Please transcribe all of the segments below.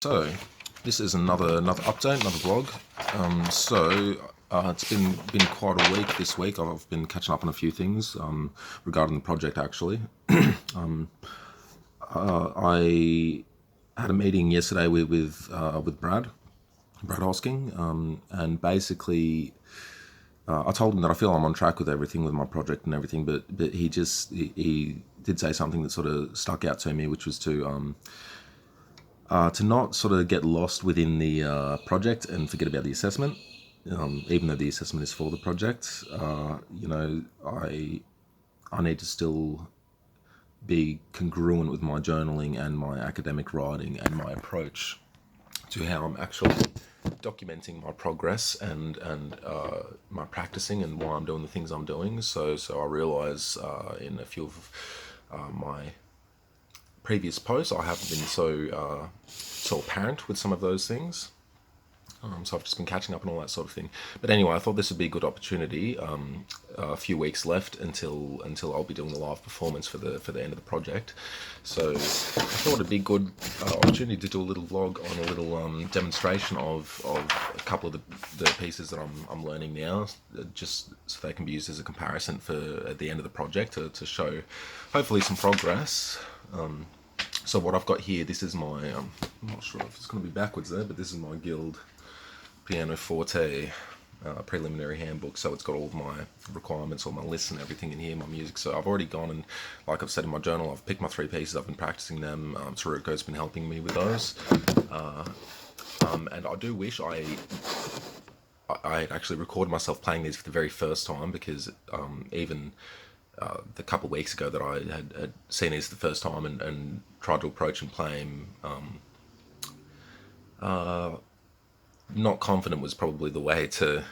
So, this is another update, another vlog. It's been quite a week this week. I've been catching up on a few things regarding the project. Actually, I had a meeting yesterday with Brad Hosking, and basically I told him that I feel I'm on track with everything with my project and everything, but he did say something that sort of stuck out to me, which was to not sort of get lost within the project and forget about the assessment, even though the assessment is for the project. I need to still be congruent with my journaling and my academic writing and my approach to how I'm actually documenting my progress and my practicing and why I'm doing the things I'm doing. So I realise in a few of my previous posts, I haven't been so apparent with some of those things. So I've just been catching up and all that sort of thing. But anyway, I thought this would be a good opportunity. A few weeks left until I'll be doing the live performance for the end of the project. So I thought it'd be a good opportunity to do a little vlog on a little demonstration of a couple of the pieces that I'm learning now, just so they can be used as a comparison for at the end of the project to show hopefully some progress. So what I've got here, this is my, I'm not sure if it's going to be backwards there, but this is my Guild Pianoforte preliminary handbook. So it's got all of my requirements, all my lists and everything in here, my music. So I've already gone and, like I've said in my journal, I've picked my 3 pieces, I've been practicing them. Tsuruko's been helping me with those. And I do wish I had actually recorded myself playing these for the very first time, because even the couple of weeks ago that I had seen these the first time and tried to approach and play them, not confident was probably the way to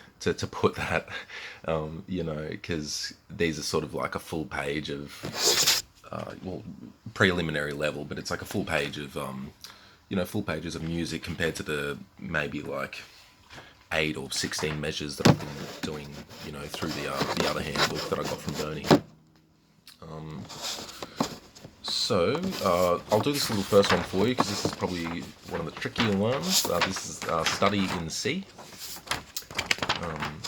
put that, because these are sort of like a full page of, preliminary level, but it's like a full page of, full pages of music compared to the maybe like 8 or 16 measures that I've been doing, through the other handbook that I got from Bernie. So I'll do this little first one for you, because this is probably one of the trickier ones. This is Study in C. And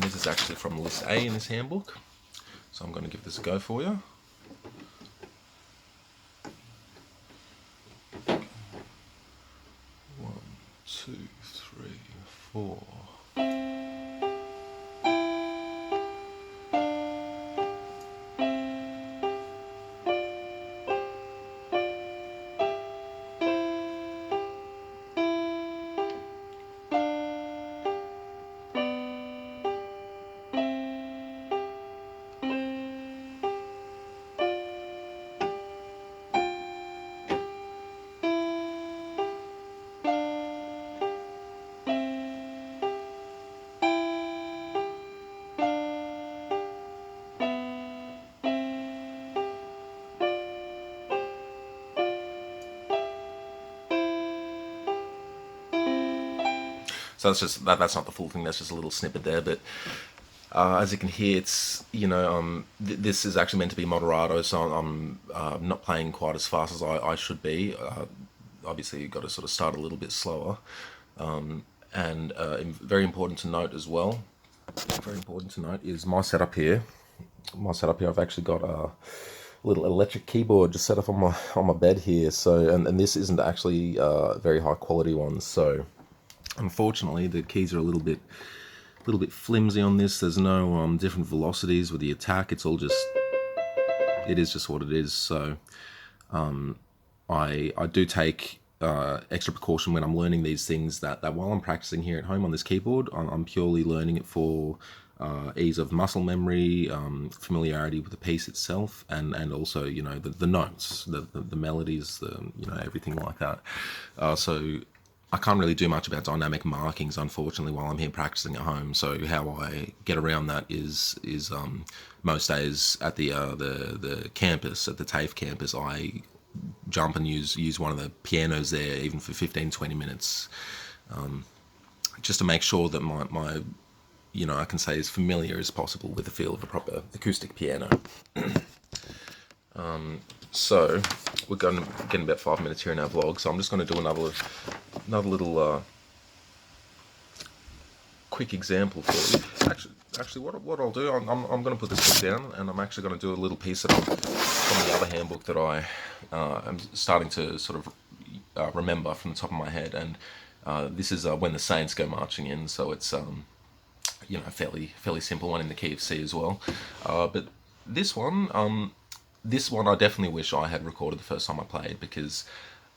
this is actually from List A in this handbook. So I'm going to give this a go for you. One, two, three, four. So that's just that's not the full thing. That's just a little snippet there. But as you can hear, it's this is actually meant to be moderato, so I'm not playing quite as fast as I should be. Obviously, you've got to sort of start a little bit slower. And very important to note as well. Very important to note is my setup here. I've actually got a little electric keyboard just set up on my bed here. So and this isn't actually a very high quality one. So unfortunately, the keys are a little bit flimsy on this. There's no different velocities with the attack. It's all just, it is just what it is. So I do take extra precaution when I'm learning these things, that while I'm practicing here at home on this keyboard, I'm purely learning it for ease of muscle memory, familiarity with the piece itself, and also the notes, the melodies, everything like that. So I can't really do much about dynamic markings, unfortunately, while I'm here practicing at home. So how I get around that is most days at the campus, at the TAFE campus, I jump and use one of the pianos there, even for 15-20 minutes, just to make sure that my I can say as familiar as possible with the feel of a proper acoustic piano. So we're going to get about 5 minutes here in our vlog. So I'm just going to do another little quick example for you. Actually, what I'll do, I'm going to put this book down, and I'm actually going to do a little piece that from the other handbook that I am starting to sort of remember from the top of my head. And this is When the Saints Go Marching In. So it's fairly simple one in the key of C as well. But this one, I definitely wish I had recorded the first time I played, because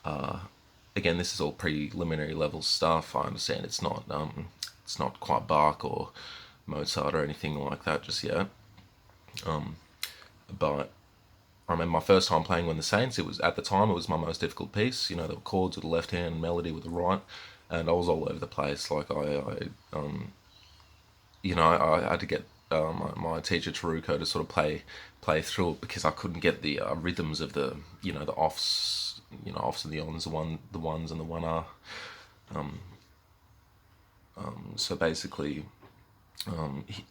again, this is all preliminary level stuff. I understand it's not quite Bach or Mozart or anything like that just yet. But I remember my first time playing When the Saints. At the time it was my most difficult piece. There were chords with the left hand, melody with the right, and I was all over the place. Like I had to get my teacher Taruko to sort of play through it, because I couldn't get the rhythms of the the offs, offs and the ons, the ones and the 1R. So basically,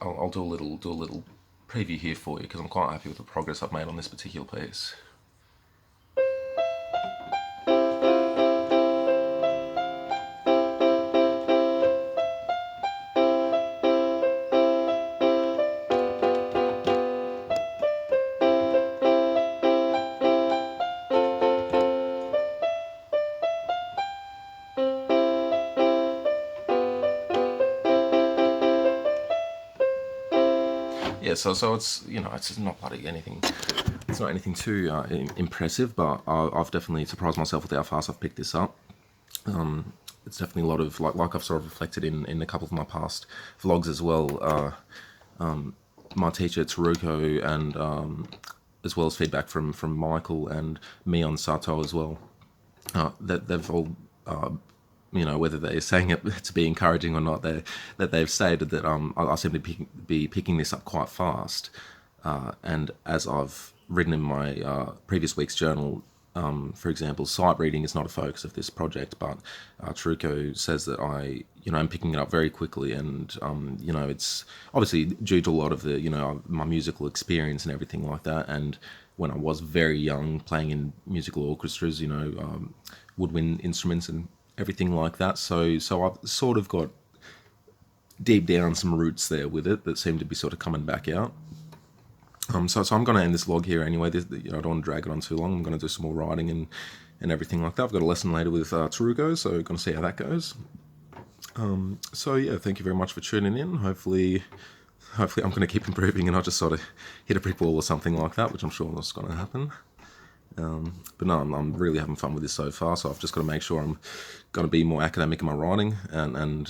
I'll do a little preview here for you, because I'm quite happy with the progress I've made on this particular piece. Yeah, so it's not bloody anything. It's not anything too impressive, but I've definitely surprised myself with how fast I've picked this up. It's definitely a lot of like I've sort of reflected in a couple of my past vlogs as well. My teacher Taruko, and as well as feedback from Michael and me on Sato as well. That they've all, whether they're saying it to be encouraging or not, that they've stated that I seem to be picking this up quite fast. And as I've written in my previous week's journal, for example, sight reading is not a focus of this project, but Taruko says that I'm picking it up very quickly, and it's obviously due to a lot of the my musical experience and everything like that. And when I was very young, playing in musical orchestras, woodwind instruments and everything like that. So I've sort of got deep down some roots there with it that seem to be sort of coming back out. So I'm going to end this vlog here anyway. I don't want to drag it on too long. I'm going to do some more writing and everything like that. I've got a lesson later with Taruko, so going to see how that goes. So yeah, thank you very much for tuning in. Hopefully I'm going to keep improving and not just sort of hit a brick wall or something like that, which I'm sure is going to happen. But no, I'm really having fun with this so far, so I've just got to make sure I'm going to be more academic in my writing. And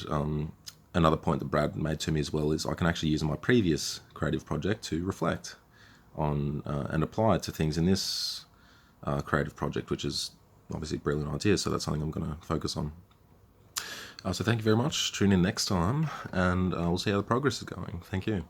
another point that Brad made to me as well is I can actually use my previous creative project to reflect on and apply it to things in this creative project, which is obviously a brilliant idea, so that's something I'm going to focus on. So thank you very much. Tune in next time, and we'll see how the progress is going. Thank you.